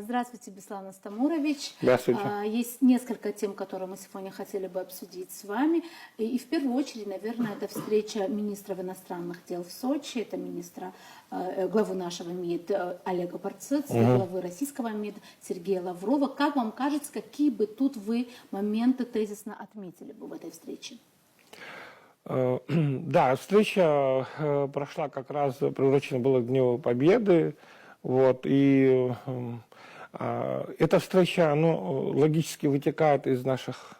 Здравствуйте, Беслан Астамурович. Здравствуйте. Есть несколько тем, которые мы сегодня хотели бы обсудить с вами. И в первую очередь, наверное, это встреча министров иностранных дел в Сочи, это главы нашего МИД Олега Барцыц, главы российского МИД Сергея Лаврова. Как вам кажется, какие бы тут вы моменты тезисно отметили бы в этой встрече? Да, встреча прошла как раз, приурочена была к Дню Победы. Вот, и эта встреча, логически вытекает из наших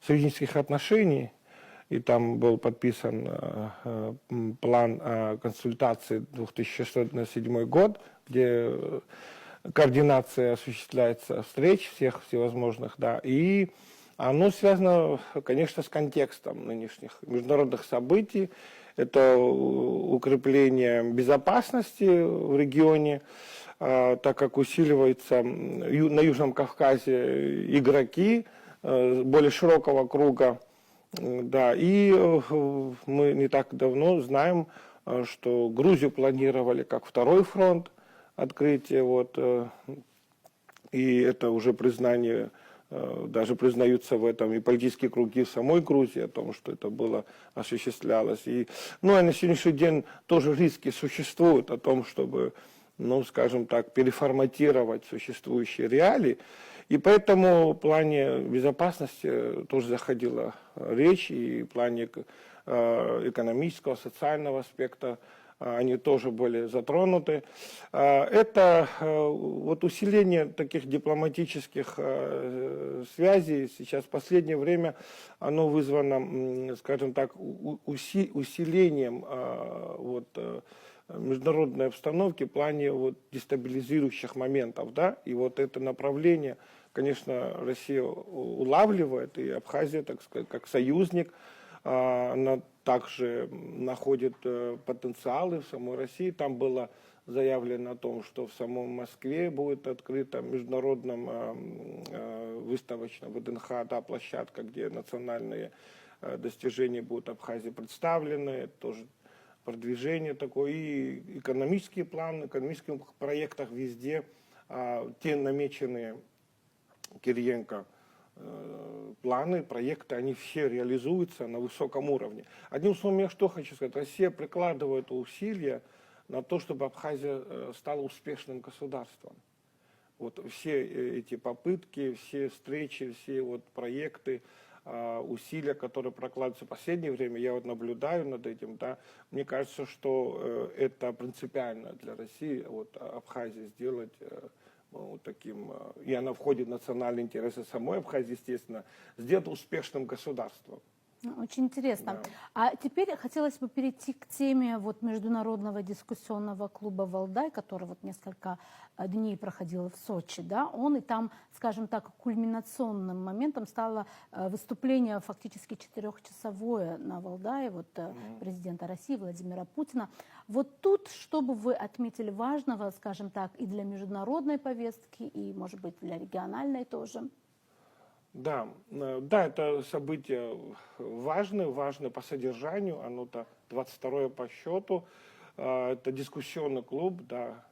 союзнических отношений. И там был подписан план консультаций 2006-2007 год, где координация осуществляется встреч всех всевозможных, да, и оно связано, конечно, с контекстом нынешних международных событий. Это укрепление безопасности в регионе, так как усиливаются на Южном Кавказе игроки более широкого круга. Да, и мы не так давно знаем, что Грузию планировали как второй фронт открытия, вот, и это уже признание. Даже признаются в этом и политические круги в самой Грузии, о том, что это было, осуществлялось. И на сегодняшний день тоже риски существуют о том, чтобы, скажем так, переформатировать существующие реалии. И поэтому в плане безопасности тоже заходила речь, и в плане экономического, социального аспекта они тоже были затронуты. Это вот усиление таких дипломатических связей сейчас в последнее время, оно вызвано, скажем так, усилением международной обстановки в плане дестабилизирующих моментов, да, и вот это направление, конечно, Россия улавливает, и Абхазия, так сказать, как союзник, она также находит потенциалы в самой России. Там было заявлено о том, что в самой Москве будет открыта международная выставочная ВДНХ, да, площадка, где национальные достижения будут Абхазии представлены, тоже продвижение такое, и экономические планы, экономических проектах везде, те намеченные Кириенко планы, проекты, они все реализуются на высоком уровне. Одним словом, я что хочу сказать, Россия прикладывает усилия на то, чтобы Абхазия стала успешным государством. Вот все эти попытки, все встречи, все проекты, усилия, которые прокладываются в последнее время, я наблюдаю над этим, да, мне кажется, что это принципиально для России, Абхазию сделать таким, и она входит в национальные интересы самой Абхазии, естественно, сделать успешным государством. Очень интересно. Да. А теперь хотелось бы перейти к теме международного дискуссионного клуба «Валдай», который несколько дней проходил в Сочи. Да? Он и там, скажем так, кульминационным моментом стало выступление фактически 4-часовое на Валдае президента России Владимира Путина. Вот тут, что бы вы отметили важного, скажем так, и для международной повестки, и, может быть, для региональной тоже? Да, это событие важное по содержанию, оно-то 22-е по счету, это дискуссионный клуб, да,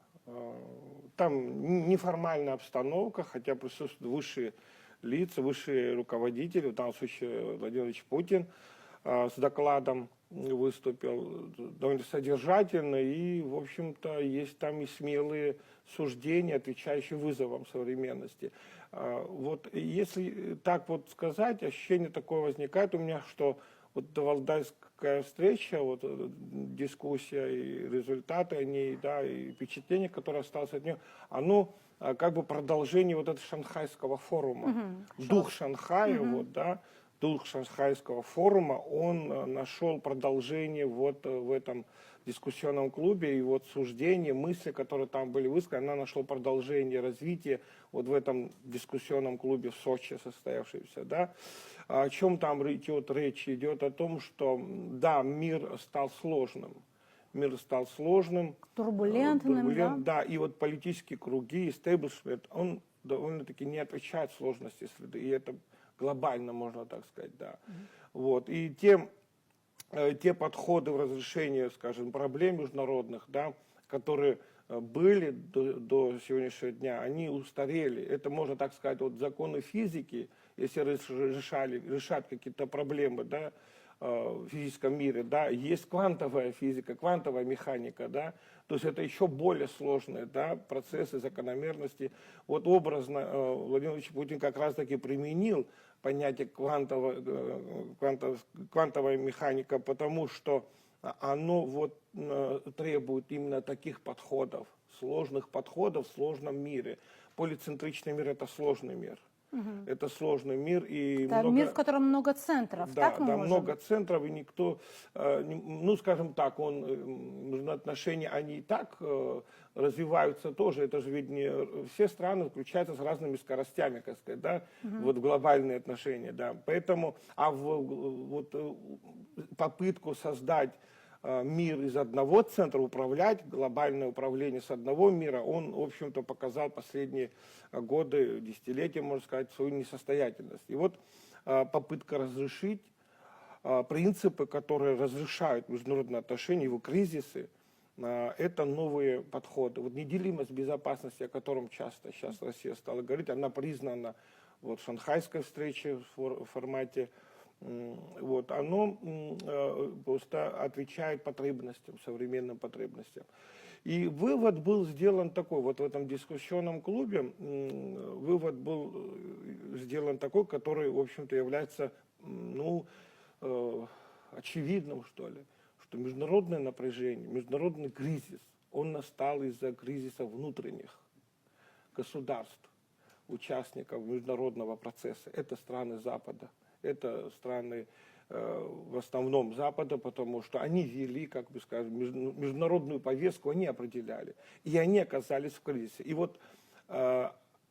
там неформальная обстановка, хотя присутствуют высшие лица, высшие руководители, в данном случае Владимир Ильич Путин с докладом выступил довольно содержательно, и, в общем-то, есть там и смелые суждения, отвечающие вызовам современности. Если так сказать, ощущение такое возникает у меня, что валдайская встреча, дискуссия и результаты о ней, да, и впечатление, которое осталось от нее, оно как бы продолжение этого шанхайского форума. Дух Шанхая, дух шанхайского форума, он нашел продолжение в этом дискуссионном клубе, и суждения, мысли, которые там были высказаны, она нашла продолжение, развитие в этом дискуссионном клубе в Сочи состоявшемся, да. О чем там идет речь? Идет о том, что, да, мир стал сложным. Мир стал сложным. Турбулентным, да. И политические круги, истеблишмент, он довольно-таки не отвечает сложности среды. И это глобально, можно так сказать, да. И те подходы в разрешении, скажем, проблем международных, да, которые были до сегодняшнего дня, они устарели. Это, можно так сказать, вот законы физики, если решать какие-то проблемы, да, в физическом мире, да, есть квантовая физика, квантовая механика, да, то есть это еще более сложные, да, процессы, закономерности. Вот образно Владимир Владимирович Путин как раз-таки применил понятие квантовая механика, потому что оно вот требует именно таких подходов, сложных подходов в сложном мире. Полицентричный мир – это сложный мир. Это сложный мир. И это мир, в котором много центров, да, так мы да, можем? много центров, и никто, ну, скажем так, отношения, они и так развиваются тоже. Это же ведь не все страны включаются с разными скоростями, как сказать, да, вот в глобальные отношения, да. Поэтому, вот попытку создать мир из одного центра, управлять, глобальное управление с одного мира, он, в общем-то, показал последние годы, десятилетия, можно сказать, свою несостоятельность. И вот попытка разрешить принципы, которые разрешают международные отношения, его кризисы, это новые подходы. Вот неделимость безопасности, о котором часто сейчас Россия стала говорить, она признана вот, в шанхайской встрече в формате. Вот, оно просто отвечает потребностям, современным потребностям. И вывод был сделан такой, вот в этом дискуссионном клубе, вывод был сделан такой, который, в общем-то, является, ну, очевидным, что ли, что международное напряжение, международный кризис, он настал из-за кризиса внутренних государств, участников международного процесса. Это страны Запада. Это страны в основном Запада, потому что они вели, как бы скажем, международную повестку, они определяли. И они оказались в кризисе. И вот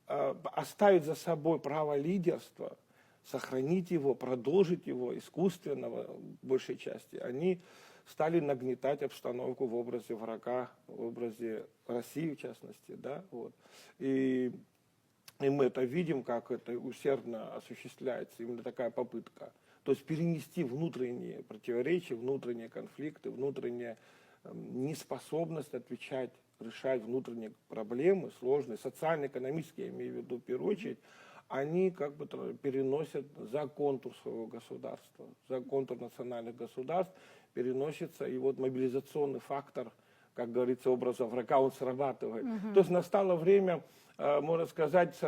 оставить за собой право лидерства, сохранить его, продолжить его искусственного, в большей части, они стали нагнетать обстановку в образе врага, в образе России, в частности. Да? Вот. И мы это видим, как это усердно осуществляется, именно такая попытка. То есть перенести внутренние противоречия, внутренние конфликты, внутренняя неспособность отвечать, решать внутренние проблемы, сложные, социально-экономические, я имею в виду в первую очередь, они как бы переносят за контур своего государства, за контур национальных государств, переносится, и вот мобилизационный фактор, как говорится, образа врага, он срабатывает. То есть настало время, можно сказать,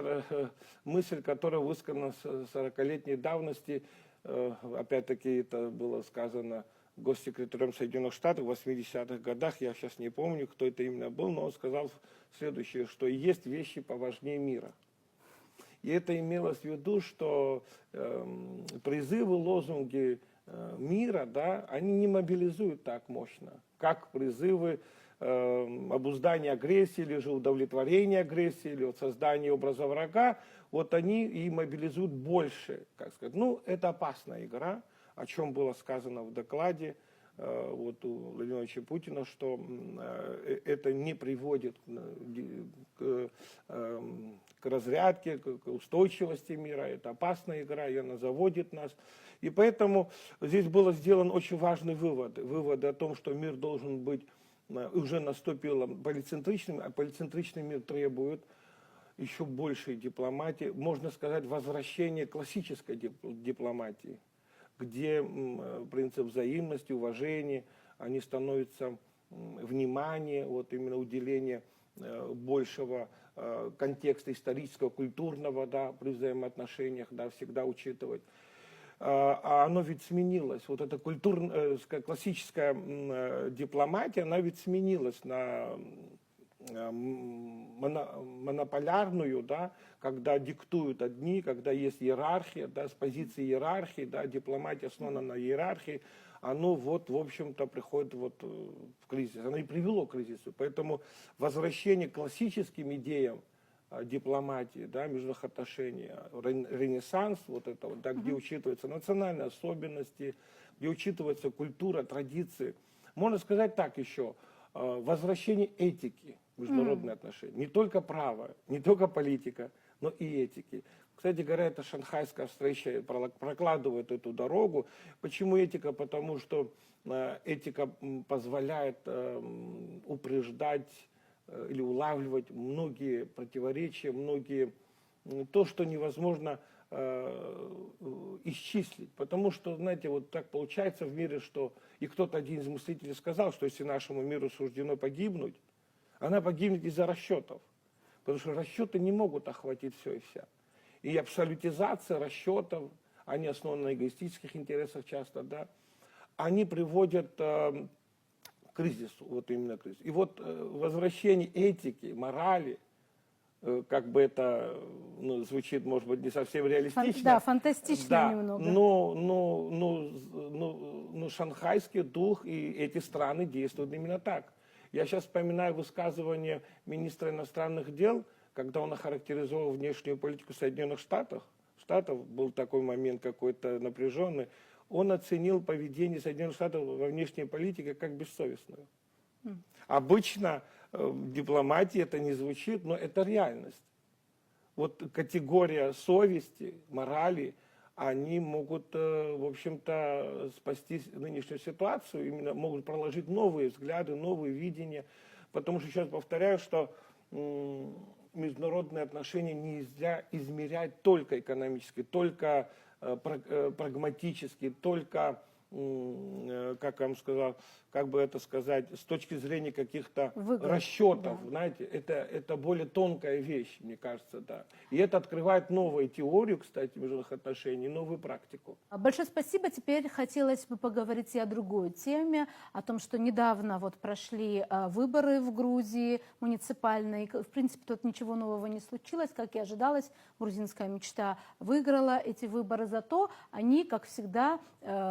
мысль, которая высказана с 40-летней давности, опять-таки это было сказано госсекретарем Соединенных Штатов в 80-х годах, я сейчас не помню, кто это именно был, но он сказал следующее, что есть вещи поважнее мира. И это имелось в виду, что призывы, лозунги мира, да, они не мобилизуют так мощно, как призывы обуздания агрессии, или же удовлетворения агрессии, или вот создания образа врага, вот они и мобилизуют больше, как сказать. Ну, это опасная игра, о чем было сказано в докладе вот у Владимира Владимировича Путина, что это не приводит к разрядке, к устойчивости мира, это опасная игра, и она заводит нас. И поэтому здесь был сделан очень важный вывод. Вывод о том, что мир должен быть, уже наступило полицентричным, а полицентричный мир требует еще большей дипломатии, можно сказать, возвращения классической дипломатии, где принцип взаимности, уважения, они становятся внимание, вот именно уделение большего контекста исторического, культурного, да, при взаимоотношениях, да, всегда учитывать. А оно ведь сменилось. Вот эта классическая дипломатия, она ведь сменилась на монополярную, да, когда диктуют одни, когда есть иерархия, да, с позиции иерархии, да, дипломатия основана на иерархии, оно вот, в общем-то, приходит вот в кризис. Оно и привело к кризису. Поэтому возвращение к классическим идеям дипломатии, да, международных отношений, ренессанс, вот это вот, да, где учитываются национальные особенности, где учитывается культура, традиции. Можно сказать так еще, возвращение этики в международные отношения. Не только право, не только политика, но и этики. Кстати говоря, эта шанхайская встреча прокладывает эту дорогу. Почему этика? Потому что этика позволяет упреждать или улавливать многие противоречия, многие то, что невозможно исчислить. Потому что, знаете, вот так получается в мире, что и кто-то один из мыслителей сказал, что если нашему миру суждено погибнуть, она погибнет из-за расчетов. Потому что расчеты не могут охватить все и вся. И абсолютизация расчетов, они основаны на эгоистических интересах часто, да, они приводят к кризису, вот именно к кризису. И вот возвращение этики, морали, как бы это звучит, может быть, не совсем реалистично. Да, фантастично да, немного. но шанхайский дух и эти страны действуют именно так. Я сейчас вспоминаю высказывание министра иностранных дел, когда он охарактеризовал внешнюю политику Соединенных Штатов. Был такой момент какой-то напряженный. Он оценил поведение Соединенных Штатов во внешней политике как бессовестную. Обычно в дипломатии это не звучит, но это реальность. Вот категория совести, морали, они могут, в общем-то, спасти нынешнюю ситуацию, именно могут проложить новые взгляды, новые видения. Потому что, сейчас повторяю, что международные отношения нельзя измерять только экономически, только прагматически, только, как я вам сказал, как бы это сказать, с точки зрения каких-то расчетов, да. Знаете, это более тонкая вещь, мне кажется, да. И это открывает новую теорию, кстати, международных отношений, новую практику. Большое спасибо. Теперь хотелось бы поговорить и о другой теме, о том, что недавно вот прошли выборы в Грузии муниципальные. В принципе, тут ничего нового не случилось, как и ожидалось. Грузинская мечта выиграла эти выборы, зато они, как всегда,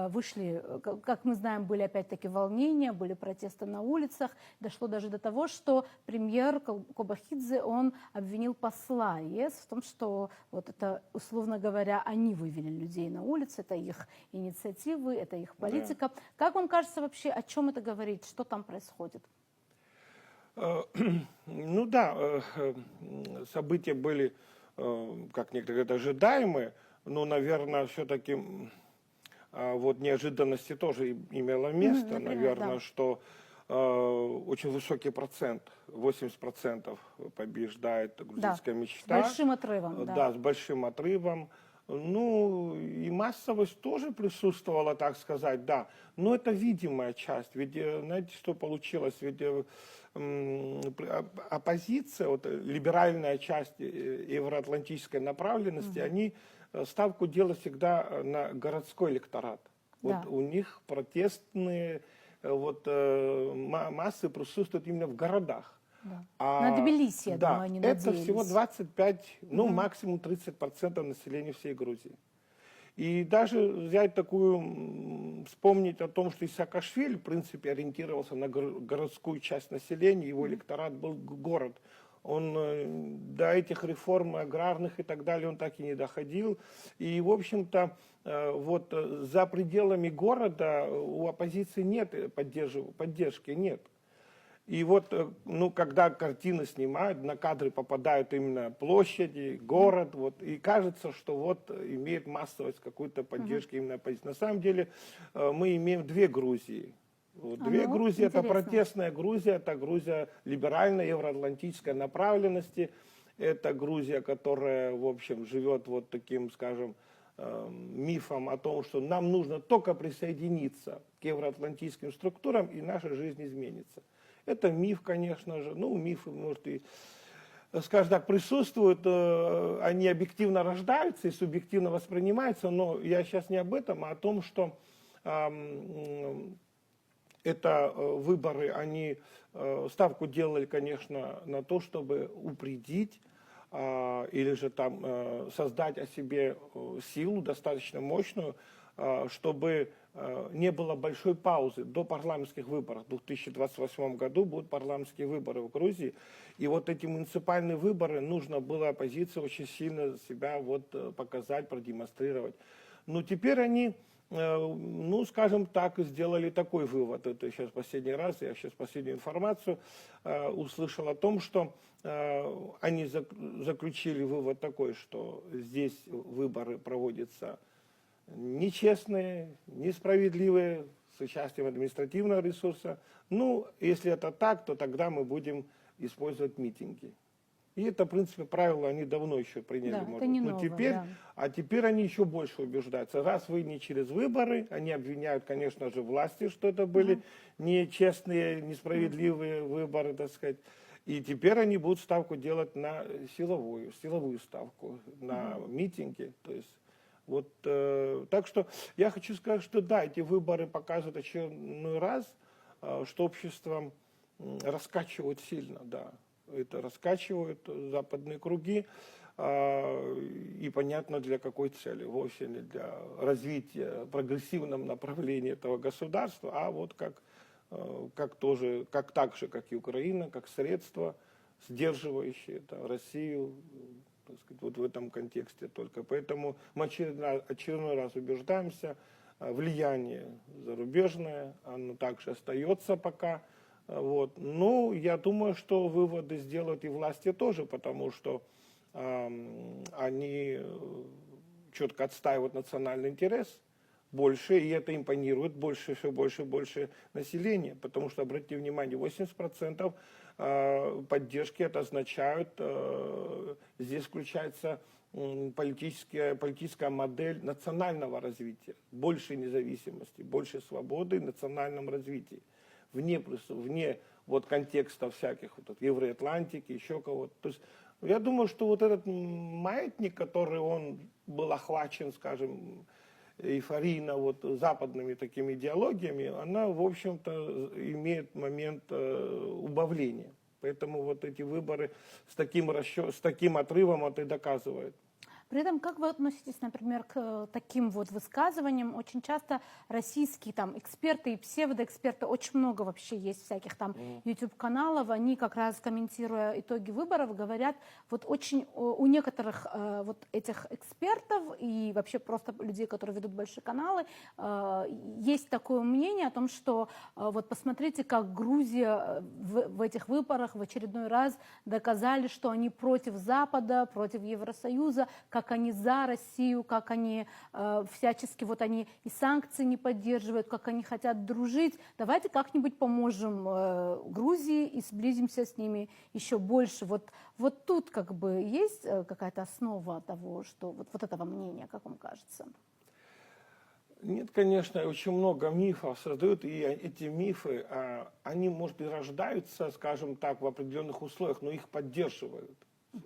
вышли, как мы знаем, были опять-таки волнения, были протесты на улицах. Дошло даже до того, что премьер Кобахидзе, он обвинил посла ЕС в том, что вот это, условно говоря, они вывели людей на улицы, это их инициативы, это их политика. Да. Как вам кажется вообще, о чем это говорит, что там происходит? Ну да, события были, как некоторые говорят, ожидаемые, но, наверное, все-таки вот неожиданности тоже имело место. Например, наверное, да. Что очень высокий процент, 80% побеждает грузинская мечта. С большим отрывом. Да, с большим отрывом. Ну, и массовость тоже присутствовала, так сказать, да. Но это видимая часть. Ведь, знаете, что получилось? Ведь оппозиция, вот, либеральная часть евроатлантической направленности, они ставку делают всегда на городской электорат. Да. Вот у них протестные массы присутствуют именно в городах. Да. На Тбилиси, я думаю, они надеялись. Это всего 25, максимум 30% населения всей Грузии. И даже взять такую, вспомнить о том, что Саакашвили, в принципе, ориентировался на городскую часть населения, его электорат был город. Он до этих реформ аграрных и так далее, он так и не доходил. И, в общем-то, вот за пределами города у оппозиции нет поддержки, нет. И вот, ну, когда картины снимают, на кадры попадают именно площади, город, вот, и кажется, что вот имеет массовость какой-то поддержки именно оппозиции. На самом деле мы имеем две Грузии. Вот, две Грузии, это протестная Грузия, это Грузия либеральной, евроатлантической направленности, это Грузия, которая, в общем, живет вот таким, скажем, мифом о том, что нам нужно только присоединиться к евроатлантическим структурам, и наша жизнь изменится. Это миф, конечно же, ну, мифы, может, и, скажем так, присутствуют, они объективно рождаются и субъективно воспринимаются, но я сейчас не об этом, а о том, что это выборы, они ставку делали, конечно, на то, чтобы упредить или же там создать о себе силу достаточно мощную, чтобы не было большой паузы до парламентских выборов. В 2028 году будут парламентские выборы в Грузии. И вот эти муниципальные выборы нужно было оппозиции очень сильно себя вот показать, продемонстрировать. Но теперь они, ну, скажем так, сделали такой вывод. Это сейчас последний раз, я сейчас последнюю информацию услышал о том, что они заключили вывод такой, что здесь выборы проводятся нечестные, несправедливые, с участием административного ресурса. Ну, если это так, то тогда мы будем использовать митинги. И это, в принципе, правило они давно еще приняли. Да, может это быть. не Но новое, теперь, да. а теперь они еще больше убеждаются. Раз вы не через выборы, они обвиняют, конечно же, власти, что это были нечестные, несправедливые выборы, так сказать. И теперь они будут ставку делать на силовую ставку, на митинги. То есть, вот, так что я хочу сказать, что да, эти выборы показывают очередной раз, что общество раскачивают сильно, да. Это раскачивают западные круги, и понятно для какой цели. Вовсе не для развития в прогрессивном направлении этого государства, а вот как так же, как и Украина, как средство, сдерживающее Россию, так сказать, вот в этом контексте только. Поэтому мы очередной раз убеждаемся, влияние зарубежное, оно также остается пока. Вот. Ну, я думаю, что выводы сделают и власти тоже, потому что они четко отстаивают национальный интерес больше, и это импонирует больше, все больше и больше населения, потому что, обратите внимание, 80% поддержки это означает, здесь включается политическая модель национального развития, больше независимости, больше свободы в национальном развитии, вне вот контекста всяких вот, Евроатлантики, еще кого-то. То есть я думаю, что вот этот маятник, который он был охвачен, скажем, эйфорийно вот западными такими идеологиями, она, в общем-то, имеет момент убавления. Поэтому вот эти выборы с таким отрывом это и доказывают. При этом, как вы относитесь, например, к таким вот высказываниям? Очень часто российские там эксперты и псевдоэксперты, очень много вообще есть всяких там YouTube-каналов, они как раз, комментируя итоги выборов, говорят, вот очень у некоторых вот этих экспертов и вообще просто людей, которые ведут большие каналы, есть такое мнение о том, что вот посмотрите, как Грузия в этих выборах в очередной раз доказали, что они против Запада, против Евросоюза, как они за Россию, как они всячески, вот они и санкции не поддерживают, как они хотят дружить. Давайте как-нибудь поможем Грузии и сблизимся с ними еще больше. Вот тут как бы есть какая-то основа того, что вот этого мнения, как вам кажется? Нет, конечно, очень много мифов создают, и эти мифы, они, может быть, рождаются, скажем так, в определенных условиях, но их поддерживают.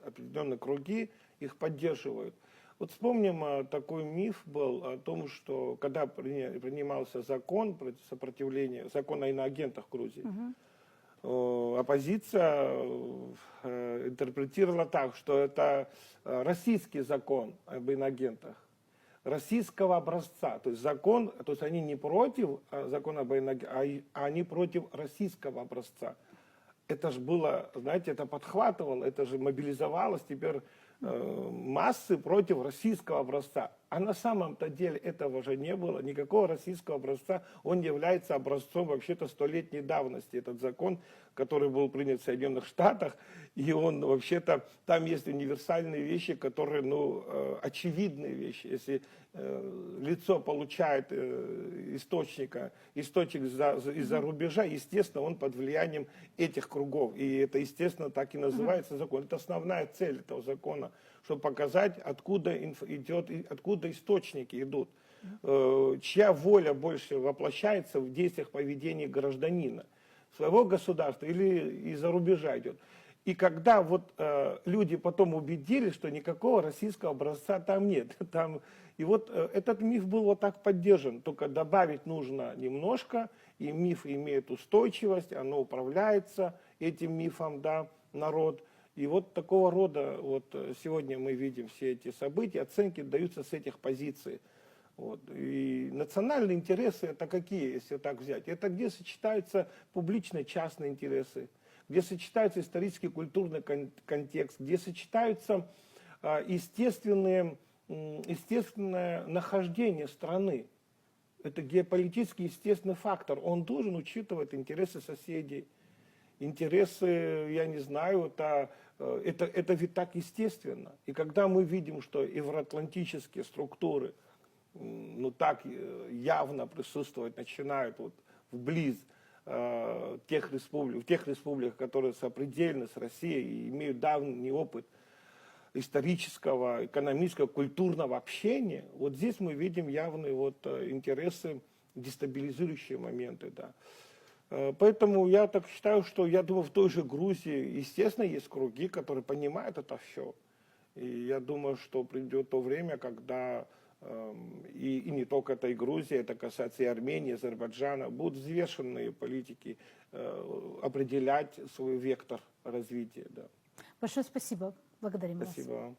Определенные круги их поддерживают. Вот вспомним, такой миф был о том, что когда принимался закон против сопротивления, закон о иноагентах в Грузии, оппозиция интерпретировала так, что это российский закон об иноагентах, российского образца, то есть закон, то есть они не против закона об иноагентах, а они против российского образца. Это же было, знаете, это подхватывало, это же мобилизовалось теперь массы против российского образца. А на самом-то деле этого же не было, никакого российского образца. Он является образцом вообще-то столетней давности. Этот закон, который был принят в Соединенных Штатах, и он вообще-то, там есть универсальные вещи, которые, очевидные вещи. Если лицо получает источник из-за рубежа, естественно, он под влиянием этих кругов. И это, естественно, так и называется закон. Это основная цель этого закона, чтобы показать, откуда источники идут, чья воля больше воплощается в действиях поведения гражданина, своего государства или из-за рубежа идет. И когда вот люди потом убедились, что никакого российского образца там нет, и вот этот миф был вот так поддержан, только добавить нужно немножко, и миф имеет устойчивость, оно управляется этим мифом, да, народ. И вот такого рода, вот сегодня мы видим все эти события, оценки даются с этих позиций. Вот. И национальные интересы это какие, если так взять? Это где сочетаются публичные частные интересы, где сочетается исторический культурный контекст, где сочетаются естественное нахождение страны. Это геополитический естественный фактор. Он должен учитывать интересы соседей, интересы, я не знаю, это ведь так естественно. И когда мы видим, что евроатлантические структуры так явно присутствовать начинают вот вблизь в тех республиках, которые сопредельны с Россией и имеют давний опыт исторического, экономического, культурного общения, вот здесь мы видим явные вот интересы, дестабилизирующие моменты, да. Поэтому я так считаю, что, я думаю, в той же Грузии, естественно, есть круги, которые понимают это все. И я думаю, что придет то время, когда и не только это и Грузия, это касается и Армении, и Азербайджана, будут взвешенные политики определять свой вектор развития. Да. Большое спасибо. Благодарим вас. Спасибо вам.